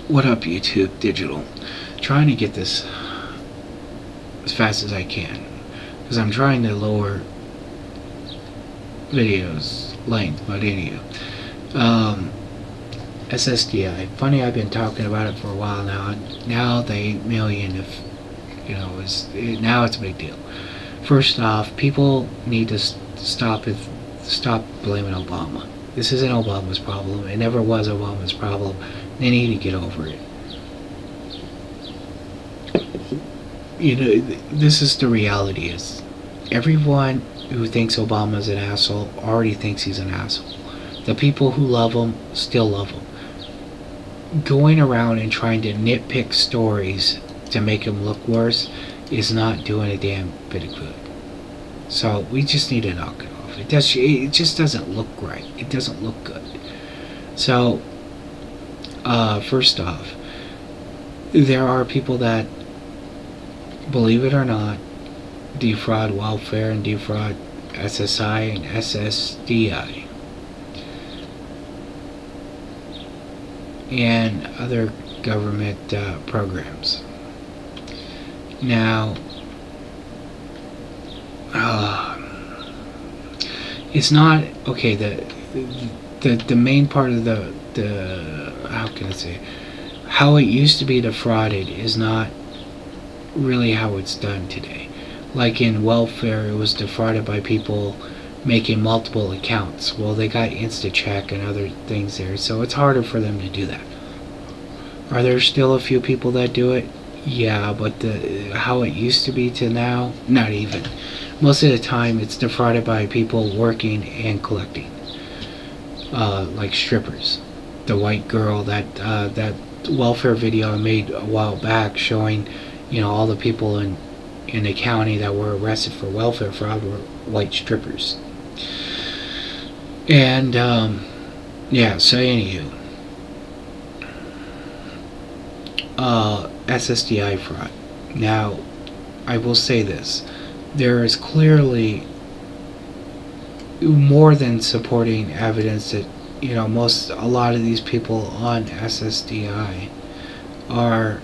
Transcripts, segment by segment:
What up, YouTube Digital? Trying to get this as fast as I can because I'm trying to lower videos length, but anyway, SSDI. Funny, I've been talking about it for a while now. Now the 8 million, if you know, now it's a big deal. First off, people need to stop blaming Obama. This isn't Obama's problem. It never was Obama's problem. They need to get over it. You know, this is the reality. Is everyone who thinks Obama's an asshole already thinks he's an asshole. The people who love him still love him. Going around and trying to nitpick stories to make him look worse is not doing a damn bit of good. So we just need to knock it off. It just doesn't look right. It doesn't look good. So first off, there are people that, believe it or not, defraud welfare and defraud SSI and SSDI and other government programs. Now, it's not okay. The main part of the how can I say, how it used to be defrauded is not really how it's done today. Like in welfare, it was defrauded by people making multiple accounts. Well, they got InstaCheck and other things there, so it's harder for them to do that. Are there still a few people that do it? Yeah, but how it used to be to now, not even. Most of the time, it's defrauded by people working and collecting, like strippers. The white girl that welfare video I made a while back showing, you know, all the people in the county that were arrested for welfare fraud were white strippers. And yeah, so anywho, SSDI fraud. Now, I will say this: there is clearly more than supporting evidence that, you know, a lot of these people on SSDI are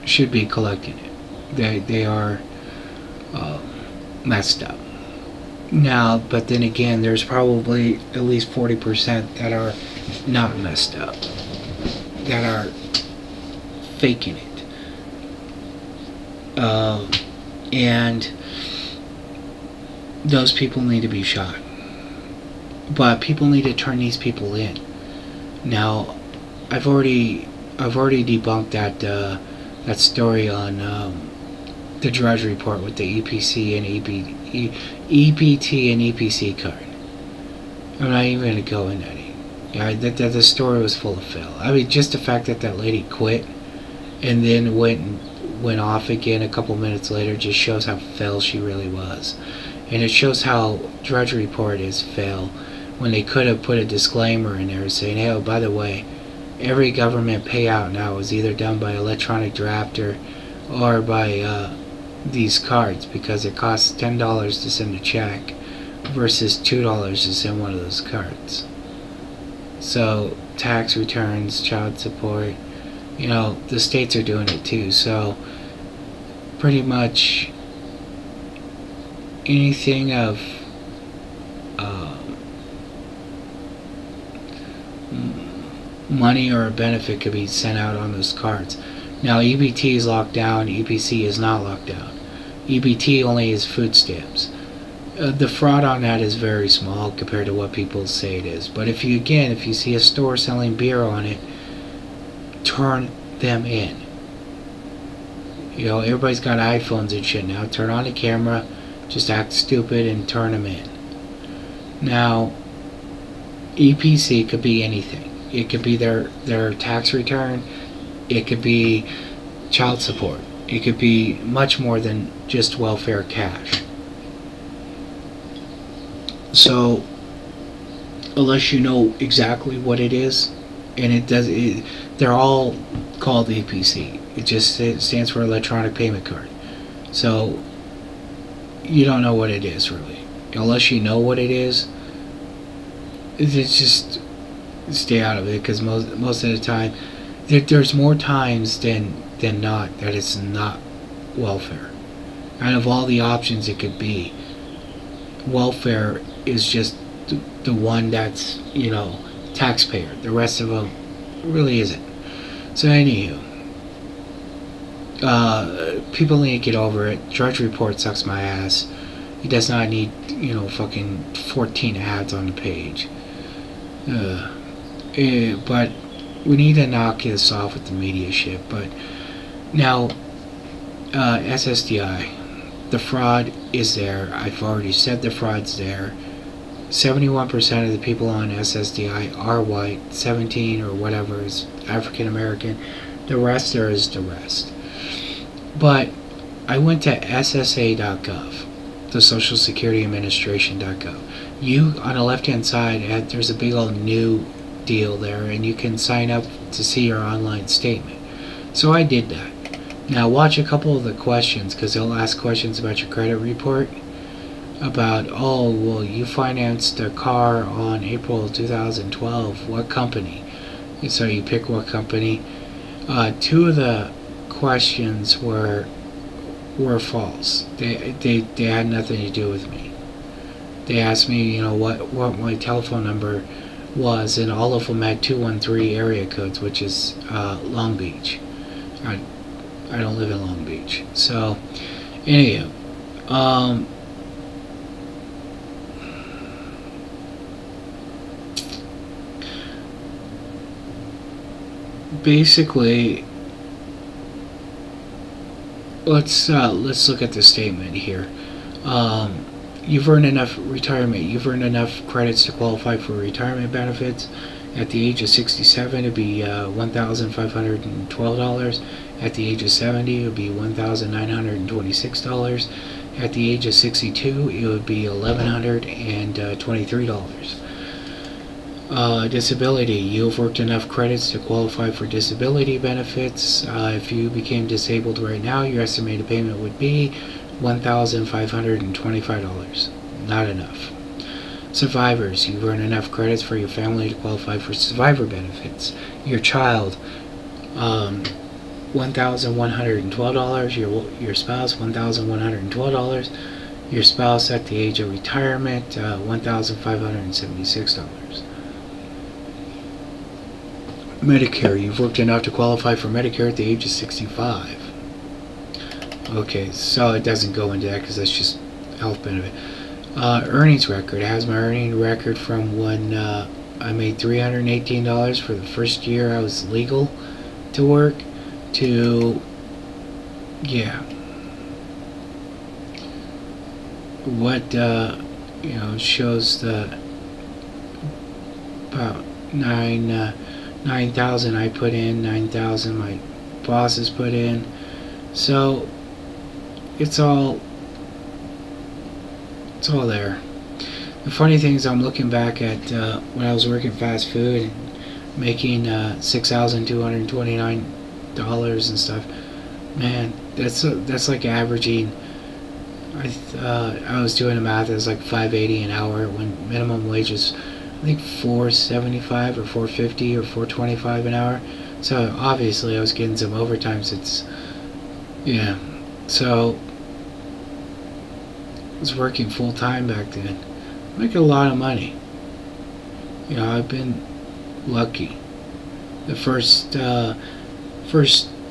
should be collecting it. They are messed up. Now, but then again, there's probably at least 40% that are not messed up, that are faking it. And those people need to be shot. But people need to turn these people in. Now, I've already debunked that story on the Drudge Report with the EPC and EPT and EPC card. I'm not even going to go into it. Yeah, the story was full of fail. I mean, just the fact that that lady quit and then went off again a couple minutes later just shows how fail she really was. And it shows how Drudge Report is fail when they could have put a disclaimer in there saying, hey, oh, by the way, every government payout now is either done by electronic drafter or by these cards, because it costs $10 to send a check versus $2 to send one of those cards. So tax returns, child support, you know, the states are doing it too. So pretty much anything of money or a benefit could be sent out on those cards. Now, EBT is locked down, EPC is not locked down. EBT only is food stamps. The fraud on that is very small compared to what people say it is. But if you see a store selling beer on it, turn them in. You know, everybody's got iPhones and shit now. Turn on the camera, just act stupid and turn them in. Now, EPC could be anything. It could be their tax return. It could be child support. It could be much more than just welfare cash. So, unless you know exactly what it is, and they're all called EPC. It stands for electronic payment card. So, you don't know what it is really. Unless you know what it is, It's just stay out of it, because most of the time there's more times than not that it's not welfare. Out of all the options it could be, welfare is just the one that's, you know, taxpayer. The rest of them really isn't. So anywho, people need to get over it. Drudge Report sucks my ass. He does not need, you know, fucking 14 ads on the page. But we need to knock this off with the media shit. But now, SSDI, the fraud is there. I've already said the fraud's there. 71% of the people on SSDI are white. 17 or whatever is African American. The rest there is the rest. But I went to SSA.gov, the Social Security Administration.gov. You, on the left hand side, there's a big old new deal there, and you can sign up to see your online statement. So I did that. Now watch a couple of the questions, because they'll ask questions about your credit report. About, oh, well, you financed a car on April 2012. What company? And so you pick what company. Two of the questions were false. They had nothing to do with me. They asked me, you know, what my telephone number was, and all of them had 213 area codes, which is Long Beach. I don't live in Long Beach. So anyway, basically, let's look at the statement here. You've earned enough retirement. You've earned enough credits to qualify for retirement benefits. At the age of 67, it'd be $1,512. At the age of 70, it would be $1,926. At the age of 62, it would be $1,123. Disability. You've worked enough credits to qualify for disability benefits. If you became disabled right now, your estimated payment would be $1,525. Not enough. Survivors. You've earned enough credits for your family to qualify for survivor benefits. Your child, $1,112. Your spouse, $1,112. Your spouse at the age of retirement, $1,576. Medicare. You've worked enough to qualify for Medicare at the age of 65. Okay, so it doesn't go into that because that's just health benefit. Earnings record. It has my earning record from when I made $318 for the first year I was legal to work to, yeah, what you know, shows the about 9,000 I put in, 9,000 my bosses put in. So it's all there. The funny thing is, I'm looking back at when I was working fast food and making $6,229 and stuff. Man, that's like averaging. I was doing the math. It was like $5.80 an hour when minimum wage is, I think, $4.75 or $4.50 or $4.25 an hour. So obviously I was getting some overtime. So it's, yeah. So I was working full time back then, making a lot of money. You know, I've been lucky. The first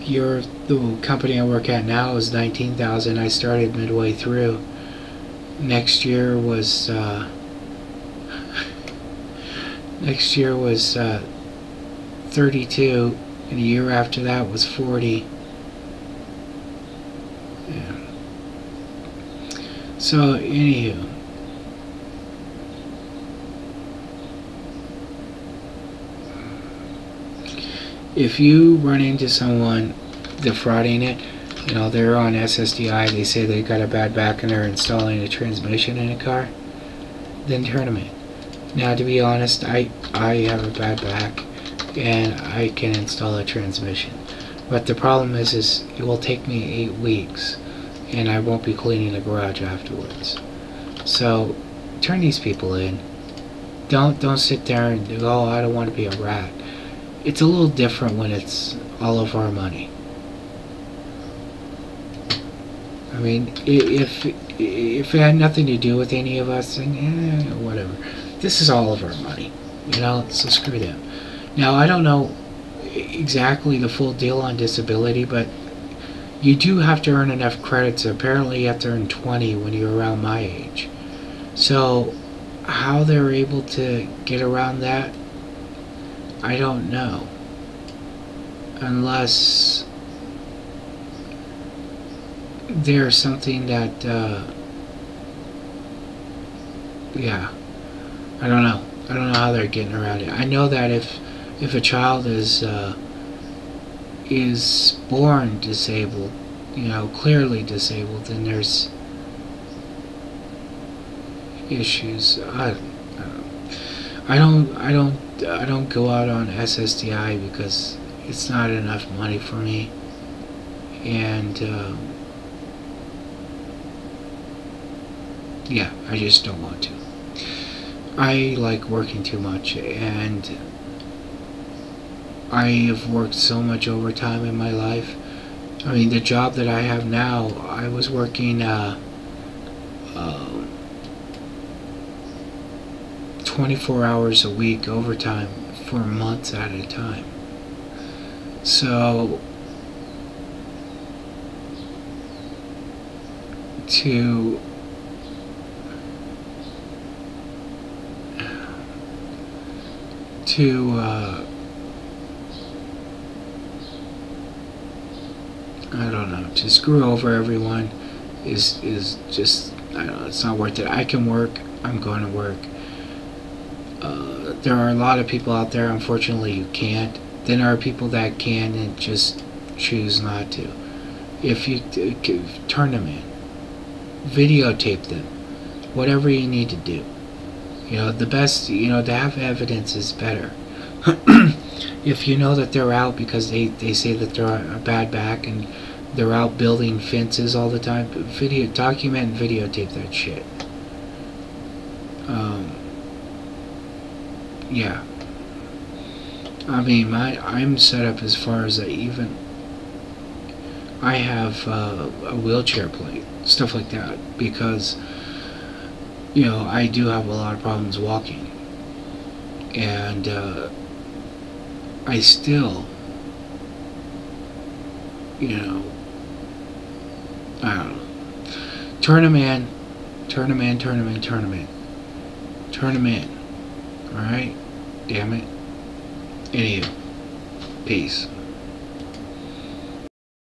year of the company I work at now is $19,000. I started midway through. Next year was 32, and the year after that was 40. Yeah. So anywho, if you run into someone defrauding it, you know, they're on SSDI, they say they got a bad back and they're installing a transmission in a car, then turn them in. Now, to be honest, I have a bad back and I can install a transmission, but the problem is it will take me 8 weeks and I won't be cleaning the garage afterwards. So turn these people in. Don't sit there and go, oh, I don't want to be a rat. It's a little different when it's all of our money. I mean, if it had nothing to do with any of us, then whatever. This is all of our money, you know. So screw them. Now I don't know exactly the full deal on disability, but you do have to earn enough credits. Apparently, you have to earn 20 when you're around my age. So how they're able to get around that, I don't know. Unless there's something that, yeah, I don't know. I don't know how they're getting around it. I know that if a child is born disabled, you know, clearly disabled, then there's issues. I don't go out on SSDI because it's not enough money for me, and yeah, I just don't want to. I like working too much, and I have worked so much overtime in my life. I mean, the job that I have now, I was working 24 hours a week overtime for months at a time. So to I don't know, to screw over everyone is just, I don't know, it's not worth it. I can work, I'm going to work. There are a lot of people out there, unfortunately, you can't. Then there are people that can and just choose not to. If you turn them in, videotape them, whatever you need to do. You know, the best, you know, to have evidence is better. If you know that they're out because they say that they're a bad back and they're out building fences all the time, document and videotape that shit. Yeah. I mean, I'm set up as far as I have a wheelchair plate, stuff like that, because, you know, I do have a lot of problems walking, and I still, you know, I don't know, turn them in, alright, damn it. Anywho, peace.